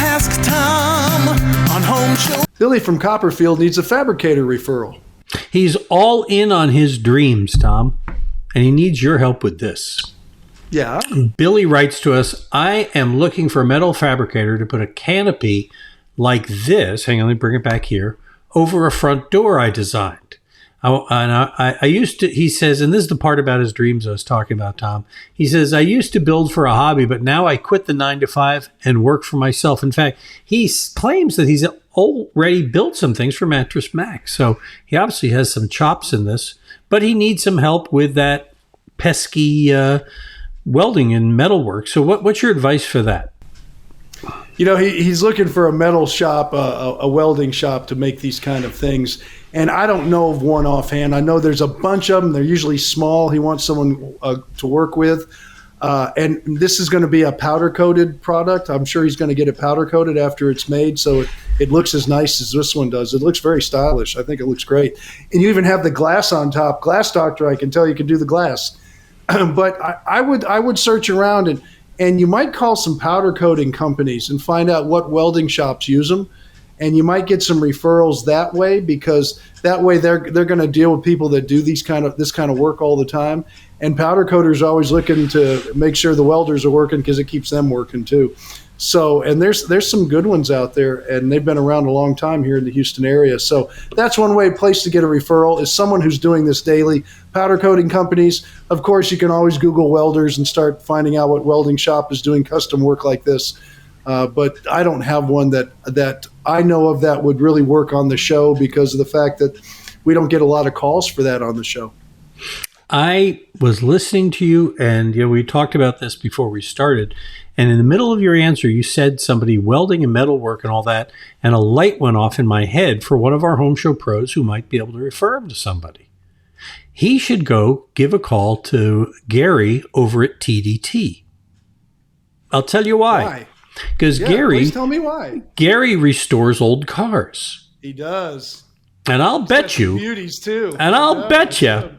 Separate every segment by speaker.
Speaker 1: Ask Tom on Home Show.
Speaker 2: Billy from Copperfield needs a fabricator referral.
Speaker 3: He's all in on his dreams, Tom, and he needs your help with this.
Speaker 2: Yeah.
Speaker 3: Billy writes to us, I am looking for a metal fabricator to put a canopy like this, hang on, let me bring it back here, over a front door I designed. I used to, he says, and this is the part about his dreams I was talking about, Tom. He says, I used to build for a hobby, but now I quit the 9-to-5 and work for myself. In fact, he claims that he's already built some things for Mattress Max. So he obviously has some chops in this, but he needs some help with that pesky welding and metalwork. So what's your advice for that?
Speaker 2: You know, he's looking for a metal shop, a welding shop to make these kind of things. And I don't know of one offhand. I know there's a bunch of them. They're usually small. He wants someone to work with. And this is going to be a powder-coated product. I'm sure he's going to get it powder-coated after it's made, so it looks as nice as this one does. It looks very stylish. I think it looks great. And you even have the glass on top. Glass Doctor, I can tell you can do the glass. But I would search around, and you might call some powder-coating companies and find out what welding shops use them. And you might get some referrals that way, because that way they're going to deal with people that do this kind of work all the time. And powder coaters are always looking to make sure the welders are working, because it keeps them working too. So, and there's some good ones out there, and they've been around a long time here in the Houston area. So that's one place to get a referral, is someone who's doing this daily. Powder coating companies, of course, you can always Google welders and start finding out what welding shop is doing custom work like this. But I don't have one that I know of that would really work on the show, because of the fact that we don't get a lot of calls for that on the show.
Speaker 3: I was listening to you, and we talked about this before we started. And in the middle of your answer, you said somebody welding and metalwork and all that, and a light went off in my head for one of our home show pros who might be able to refer him to somebody. He should go give a call to Gary over at TDT. I'll tell you why. Because
Speaker 2: please tell me why.
Speaker 3: Gary restores old cars.
Speaker 2: He does.
Speaker 3: And I'll bet you.
Speaker 2: Beauties too.
Speaker 3: And I'll bet you.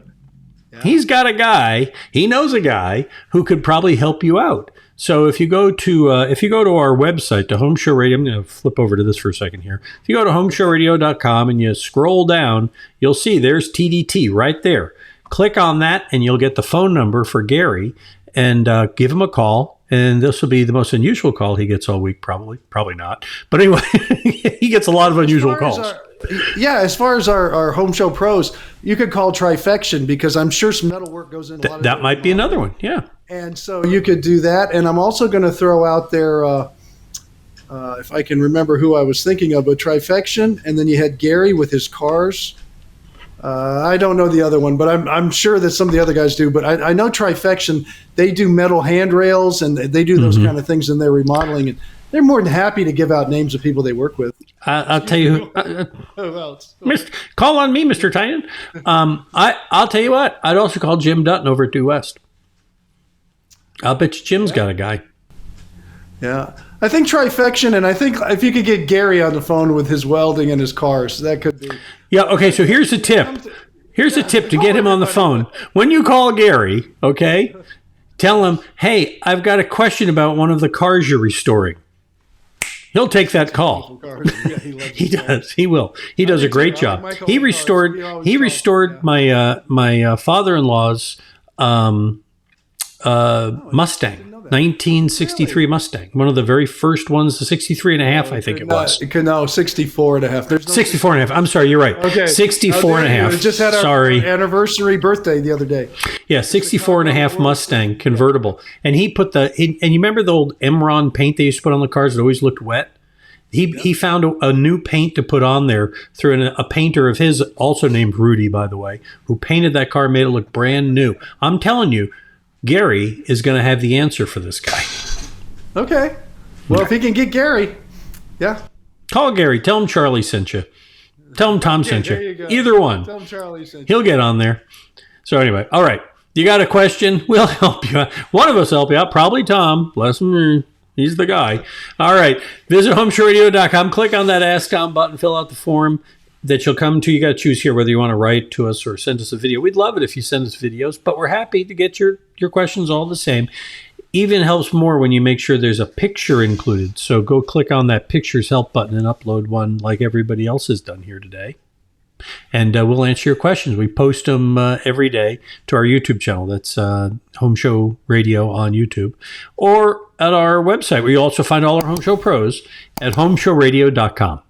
Speaker 3: He's got a guy. He knows a guy who could probably help you out. So if you go to our website, to Home Show Radio, I'm going to flip over to this for a second here. If you go to HomeShowRadio.com and you scroll down, you'll see there's TDT right there. Click on that, and you'll get the phone number for Gary, and give him a call. And this will be the most unusual call he gets all week, probably not. But anyway, he gets a lot of unusual calls.
Speaker 2: As far as our home show pros, you could call Trifection, because I'm sure some metal work goes in a lot of
Speaker 3: that might be another one, yeah.
Speaker 2: And so you could do that. And I'm also going to throw out there, if I can remember who I was thinking of, but Trifection, and then you had Gary with his cars. I don't know the other one, but I'm sure that some of the other guys do. But I know Trifection, they do metal handrails, and they do those kind of things in their remodeling. And they're more than happy to give out names of people they work with.
Speaker 3: I'll tell you who else. Call on me, Mr. Tynan. I'll tell you what. I'd also call Jim Dutton over at Due West. I'll bet you Jim's got a guy.
Speaker 2: Yeah. I think Trifection, and I think if you could get Gary on the phone with his welding and his cars, that could be.
Speaker 3: Yeah, okay, so here's a tip. Here's a tip to get him on the phone. When you call Gary, okay, tell him, hey, I've got a question about one of the cars you're restoring. He'll take that call. He does. He will. He does a great job. He restored my father-in-law's Mustang. 1963 Mustang, one of the very first ones, the 63 and a half, I think it was.
Speaker 2: No, 64 and a half.
Speaker 3: 64 and a half. I'm sorry, you're right. Okay. 64 and a half.
Speaker 2: We just had our anniversary birthday the other day.
Speaker 3: Yeah, 64 and a half Mustang convertible. And he put and you remember the old Emron paint they used to put on the cars that always looked wet? He found a new paint to put on there through a painter of his, also named Rudy, by the way, who painted that car, made it look brand new. I'm telling you, Gary is going to have the answer for this guy.
Speaker 2: Okay. Well, if he can get Gary, yeah.
Speaker 3: Call Gary. Tell him Charlie sent you. Tell him Tom sent you. Either one.
Speaker 2: Tell him Charlie sent you.
Speaker 3: He'll get on there. So anyway, all right. You got a question? We'll help you out. One of us will help you out. Probably Tom. Bless him. He's the guy. All right. Visit HomeShowRadio.com. Click on that Ask Tom button. Fill out the form that you'll come to. You got to choose here whether you want to write to us or send us a video. We'd love it if you send us videos, but we're happy to get your questions all the same. even helps more when you make sure there's a picture included. So go click on that Pictures Help button and upload one like everybody else has done here today. And we'll answer your questions. We post them every day to our YouTube channel. That's Home Show Radio on YouTube. Or at our website, where you also find all our Home Show pros at HomeShowRadio.com.